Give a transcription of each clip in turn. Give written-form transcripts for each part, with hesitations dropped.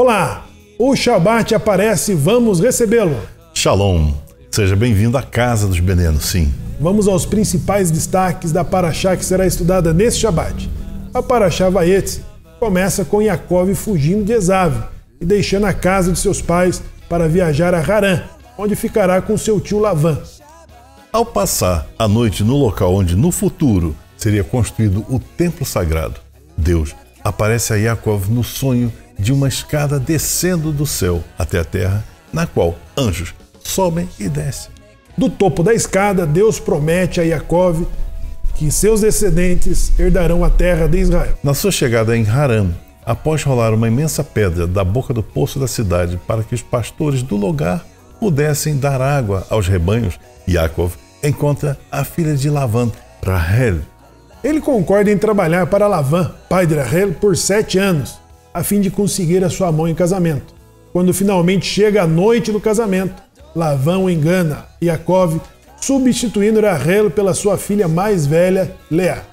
Olá, o Shabat aparece, vamos recebê-lo. Shalom, seja bem-vindo à Casa dos Benenos, sim. Vamos aos principais destaques da Parashá que será estudada nesse Shabat. A Parashá Vayetze começa com Yaakov fugindo de Esav e deixando a casa de seus pais para viajar a Harã, onde ficará com seu tio Lavã. Ao passar a noite no local onde no futuro seria construído o templo sagrado, Deus aparece a Yaakov no sonho de uma escada descendo do céu até a terra, na qual anjos sobem e descem. Do topo da escada, Deus promete a Yaakov que seus descendentes herdarão a terra de Israel. Na sua chegada em Harã, após rolar uma imensa pedra da boca do poço da cidade para que os pastores do lugar pudessem dar água aos rebanhos, Yaakov encontra a filha de Lavã, Rahel. Ele concorda em trabalhar para Lavã, pai de Rahel, por 7 anos, a fim de conseguir a sua mão em casamento. Quando finalmente chega a noite do casamento, Lavã o engana Yaakov, substituindo Rahel pela sua filha mais velha, Leá.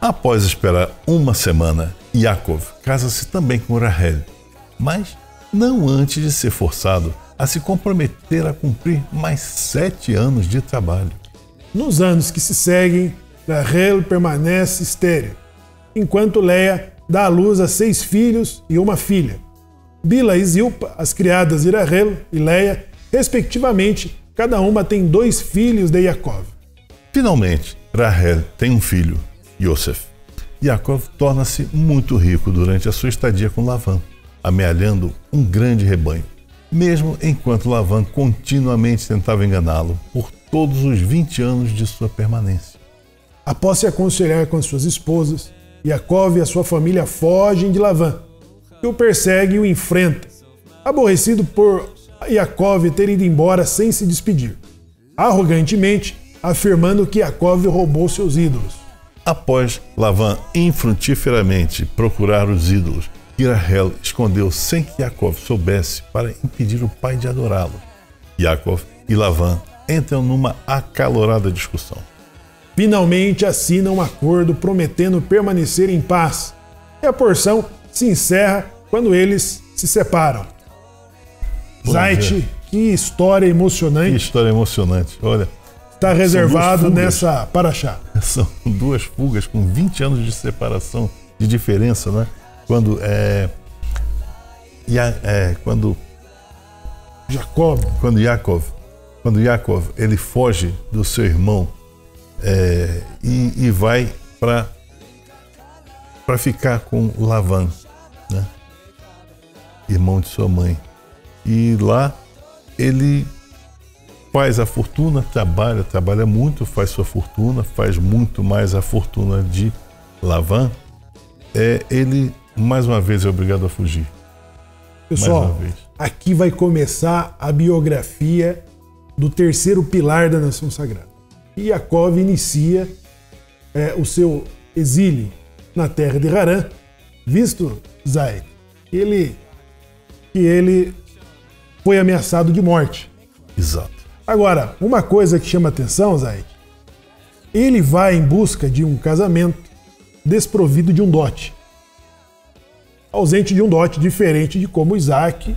Após esperar uma semana, Yaakov casa-se também com Rahel, mas não antes de ser forçado a se comprometer a cumprir mais 7 anos de trabalho. Nos anos que se seguem, Rahel permanece estéril, enquanto Leá dá à luz a 6 filhos e uma filha. Bila e Zilpa, as criadas de Rahel e Leá, respectivamente, cada uma tem 2 filhos de Yaakov. Finalmente, Rahel tem um filho, Yosef. Yaakov torna-se muito rico durante a sua estadia com Lavã, amealhando um grande rebanho, mesmo enquanto Lavã continuamente tentava enganá-lo por todos os 20 anos de sua permanência. Após se aconselhar com suas esposas, Yaakov e a sua família fogem de Lavã, que o persegue e o enfrenta, aborrecido por Yaakov ter ido embora sem se despedir, arrogantemente afirmando que Yaakov roubou seus ídolos. Após Lavã infrutíferamente procurar os ídolos, Rahel escondeu sem que Yaakov soubesse para impedir o pai de adorá-lo. Yaakov e Lavã entram numa acalorada discussão. Finalmente assinam um acordo prometendo permanecer em paz, e a porção se encerra quando eles se separam. Zait, que história emocionante. Que história emocionante, olha. Está reservado nessa Parashá. São 2 fugas com 20 anos de separação, de diferença, né? Quando Yaakov ele foge do seu irmão e vai para ficar com Lavã, né? Irmão de sua mãe. E lá ele faz a fortuna, trabalha muito, faz sua fortuna, faz muito mais a fortuna de Lavã. Ele, mais uma vez, é obrigado a fugir. Pessoal, aqui vai começar a biografia do 3º pilar da nação sagrada. E Yaakov inicia o seu exílio na terra de Harã, visto, Zay, que ele foi ameaçado de morte. Exato. Agora, uma coisa que chama atenção, Zay, ele vai em busca de um casamento desprovido de um dote. Ausente de um dote, diferente de como Isaac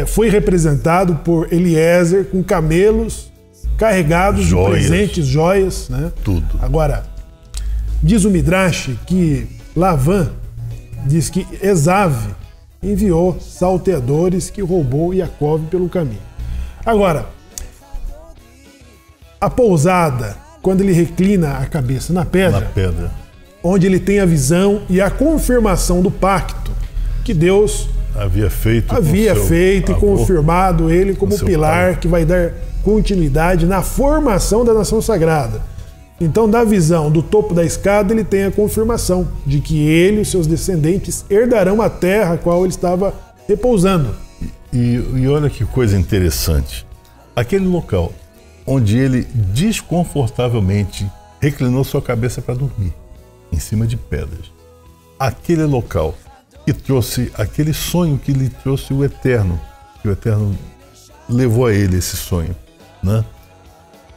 foi representado por Eliezer com camelos carregados de presentes, joias, né? Tudo. Agora, diz o Midrash que Lavã diz que Esav enviou salteadores que roubou Yaakov pelo caminho. Agora, a pousada, quando ele reclina a cabeça na pedra, onde ele tem a visão e a confirmação do pacto que Deus havia feito e confirmado ele como pilar que vai dar continuidade na formação da nação sagrada. Então, da visão do topo da escada, ele tem a confirmação de que ele e os seus descendentes herdarão a terra a qual ele estava repousando. E olha que coisa interessante. Aquele local onde ele desconfortavelmente reclinou sua cabeça para dormir, em cima de pedras. Aquele local que trouxe aquele sonho que lhe trouxe o Eterno, que o Eterno levou a ele esse sonho, né?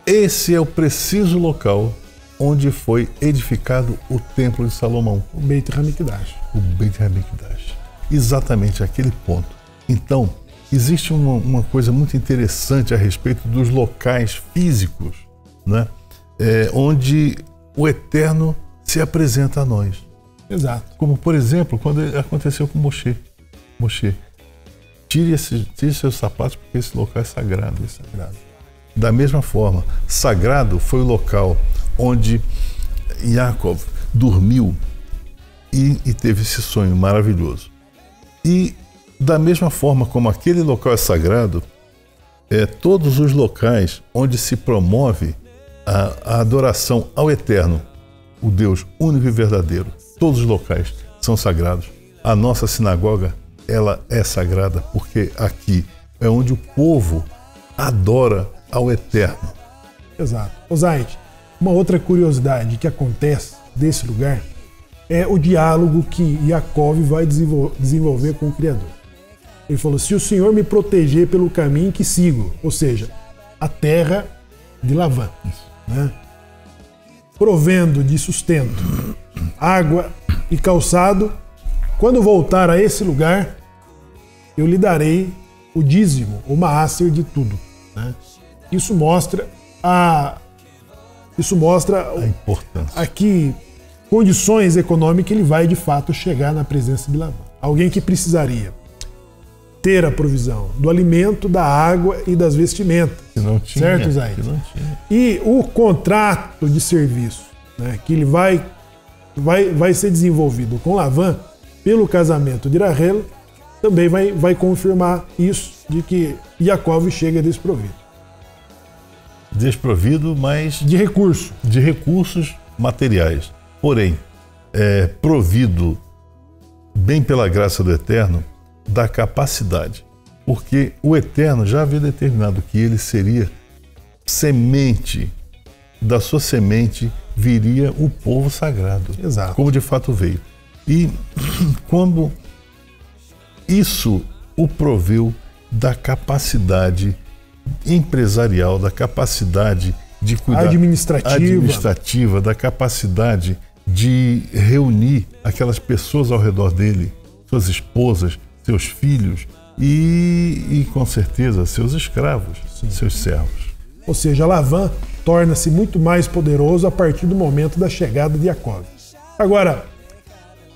Esse é o preciso local onde foi edificado o Templo de Salomão. O Beit HaMikdash. O Beit HaMikdash. exatamente aquele ponto. Então, existe uma coisa muito interessante a respeito dos locais físicos, né? Onde o Eterno se apresenta a nós. Exato. Como, por exemplo, quando aconteceu com Moshe. Tire seus sapatos porque esse local é sagrado. Da mesma forma, sagrado foi o local onde Yaakov dormiu e teve esse sonho maravilhoso. E da mesma forma como aquele local é sagrado, todos os locais onde se promove a adoração ao Eterno, o Deus único e verdadeiro, todos os locais são sagrados. A nossa sinagoga, ela é sagrada porque aqui é onde o povo adora ao Eterno. Exato. Osaite, uma outra curiosidade que acontece desse lugar é o diálogo que Yaakov vai desenvolver com o Criador. Ele falou: se o Senhor me proteger pelo caminho que sigo, ou seja, a terra de Lavã, né? Provendo de sustento, água e calçado, quando voltar a esse lugar, eu lhe darei o dízimo, o maaser de tudo, né? Isso mostra a importância. Aqui condições econômicas ele vai de fato chegar na presença de Lavã. Alguém que precisaria ter a provisão do alimento, da água e das vestimentas. Que não tinha, certo, Zé? E o contrato de serviço, né, que ele vai ser desenvolvido com Lavã pelo casamento de Rachel, também vai confirmar isso, de que Yaakov chega desprovido. Desprovido, mas de recursos materiais. Porém, provido bem pela graça do Eterno da capacidade, porque o Eterno já havia determinado que ele seria semente, da sua semente viria o povo sagrado. Exato. Como de fato veio. E quando isso o proveu da capacidade empresarial, da capacidade de cuidar administrativa, da capacidade de reunir aquelas pessoas ao redor dele, suas esposas, seus filhos e com certeza seus escravos, sim, seus servos. Ou seja, Lavã torna-se muito mais poderoso a partir do momento da chegada de Yaakov. Agora,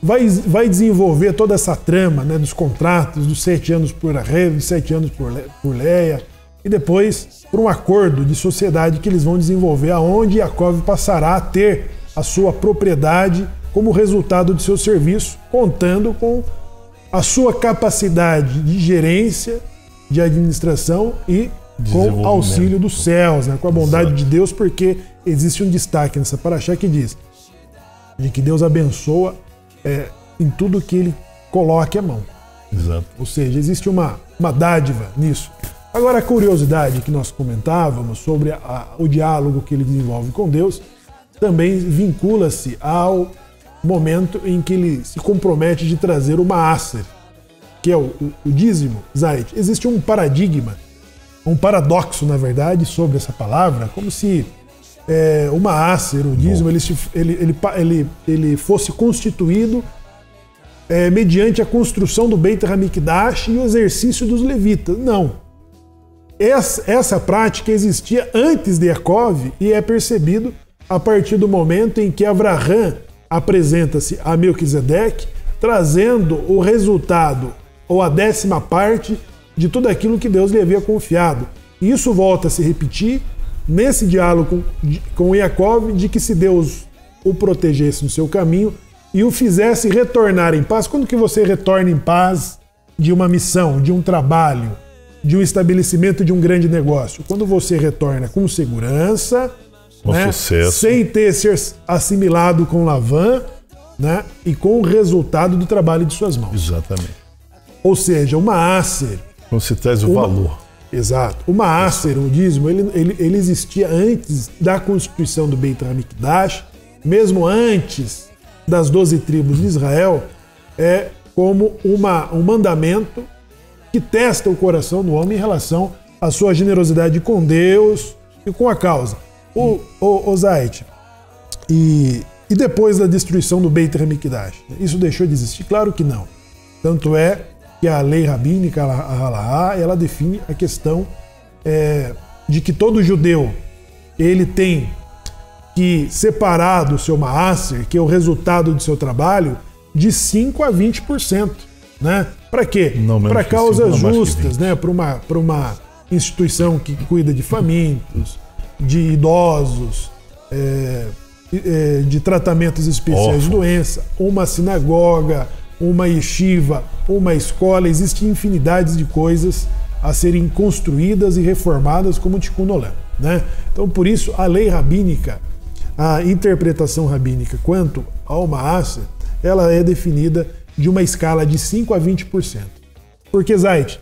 vai desenvolver toda essa trama, né, dos contratos, dos 7 anos por Rachel, dos 7 anos por Leia, e depois por um acordo de sociedade que eles vão desenvolver, aonde Yaakov passará a ter a sua propriedade como resultado de seu serviço, contando com a sua capacidade de gerência, de administração e com auxílio dos céus, né, com a bondade de Deus, porque existe um destaque nessa paraxá que diz de que Deus abençoa em tudo que ele coloque a mão. Exato. Ou seja, existe uma dádiva nisso. Agora, a curiosidade que nós comentávamos sobre o diálogo que ele desenvolve com Deus também vincula-se ao momento em que ele se compromete de trazer o maaser, que é o dízimo, Zayt. Existe um paradigma, um paradoxo, na verdade, sobre essa palavra, como se o maaser, o dízimo, ele fosse constituído mediante a construção do Beit HaMikdash e o exercício dos levitas. Não. Essa prática existia antes de Yaakov e é percebido a partir do momento em que Avraham apresenta-se a Melquisedeque, trazendo o resultado, ou a 10ª parte, de tudo aquilo que Deus lhe havia confiado. E isso volta a se repetir nesse diálogo com Yaakov, de que se Deus o protegesse no seu caminho e o fizesse retornar em paz. Quando que você retorna em paz de uma missão, de um trabalho, de um estabelecimento de um grande negócio? Quando você retorna com segurança, com sucesso, sem ter ser assimilado com Lavã, né, e com o resultado do trabalho de suas mãos. Exatamente. Ou seja, o maaser... Quando se traz o valor. Exato. O maaser, o dízimo, ele existia antes da constituição do Beit HaMikdash, mesmo antes das 12 tribos de Israel, como um mandamento que testa o coração do homem em relação à sua generosidade com Deus e com a causa. O Zayt, e depois da destruição do Beit HaMikdash, isso deixou de existir? Claro que não. Tanto é que a lei rabínica, a Halahá, ela define a questão de que todo judeu ele tem que separar do seu maaser, que é o resultado do seu trabalho, de 5% a 20%. Né? Para quê? Para causas justas, né? Para uma instituição que cuida de famintos, de idosos, de tratamentos especiais de doença, uma sinagoga, uma yeshiva, uma escola. Existem infinidades de coisas a serem construídas e reformadas como o Tikkun Olam, né? Então, por isso, a lei rabínica, a interpretação rabínica quanto ao maaser, ela é definida de uma escala de 5% a 20%. Porque, Zait,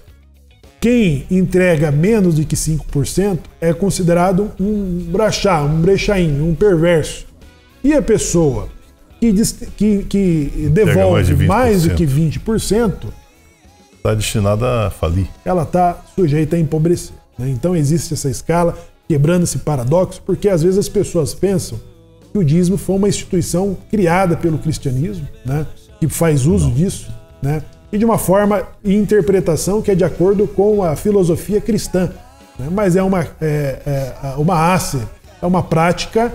quem entrega menos de que 5% é considerado um brachá, um brechaim, um perverso. E a pessoa que devolve mais do que 20%, está destinada a falir. Ela está sujeita a empobrecer, né? Então existe essa escala, quebrando esse paradoxo, porque às vezes as pessoas pensam que o dízimo foi uma instituição criada pelo cristianismo, né? Que faz uso disso, né? E de uma forma e interpretação que é de acordo com a filosofia cristã, né? Mas é uma acer, é uma prática,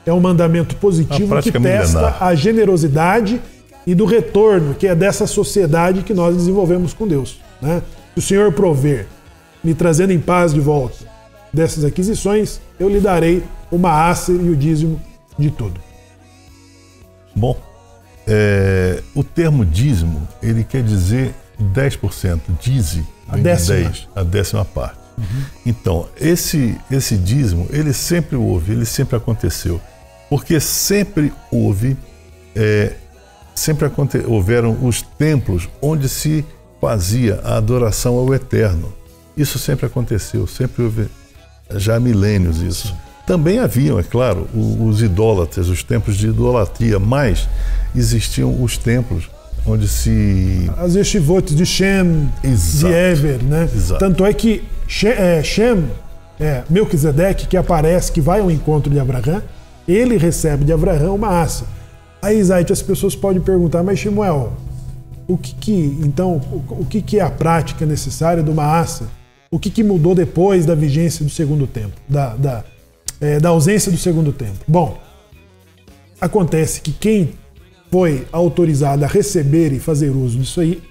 é um mandamento positivo que testa a generosidade e do retorno, que é dessa sociedade que nós desenvolvemos com Deus, né? Se o Senhor prover, me trazendo em paz de volta dessas aquisições, eu lhe darei uma acer e o dízimo de tudo. Bom, o termo dízimo, ele quer dizer 10%, dize, a décima parte. Uhum. Então, esse dízimo, ele sempre houve, ele sempre aconteceu, porque sempre houveram os templos onde se fazia a adoração ao Eterno. Isso sempre aconteceu, sempre houve, já há milênios isso. Também haviam, é claro, os idólatras, os templos de idolatria, mas existiam os templos onde se... As yeshivot de Shem, de Ever, né? Exato. Tanto é que Shem, Melquisedeque, que aparece, que vai ao encontro de Abraão, ele recebe de Abraão uma aça. Aí, Zait, as pessoas podem perguntar, mas Shemuel, o que é a prática necessária de uma aça? O que mudou depois da vigência do segundo templo, da ausência do segundo templo? Bom, acontece que quem foi autorizado a receber e fazer uso disso aí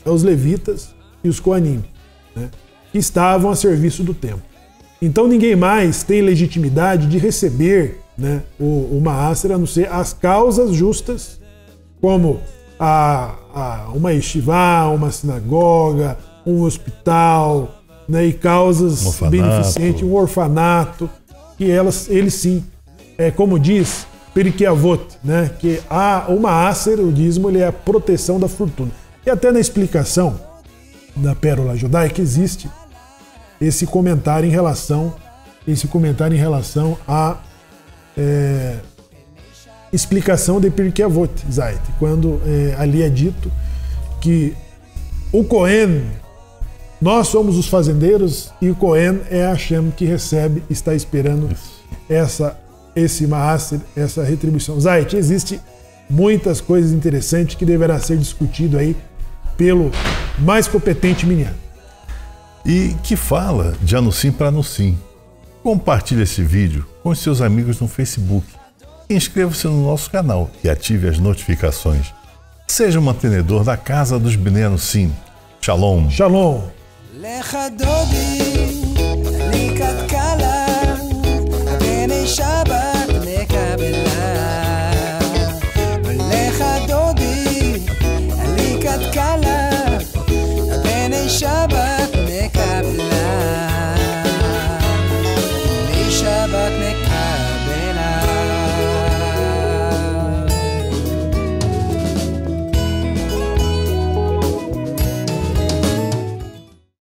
é os levitas e os coanim, né, que estavam a serviço do templo. Então ninguém mais tem legitimidade de receber, né, o maaser, a não ser as causas justas, como uma yeshiva, uma sinagoga, um hospital, né, e causas beneficentes, um orfanato, que eles sim, como diz Pirkei Avot, né, que o maaser, o dízimo, ele é a proteção da fortuna. E até na explicação da Pérola Judaica existe esse comentário em relação à explicação de Pirkei Avot, Zait, quando ali é dito que o Cohen, nós somos os fazendeiros e o Cohen é Hashem que recebe, está esperando esse maaser, essa retribuição. Zait, existe muitas coisas interessantes que deverá ser discutido aí pelo mais competente minyan. E que fala de Anusim para Anusim. Compartilhe esse vídeo com os seus amigos no Facebook. Inscreva-se no nosso canal e ative as notificações. Seja um mantenedor da Casa dos Bnei Anusim. Shalom. Shalom. Shabbat.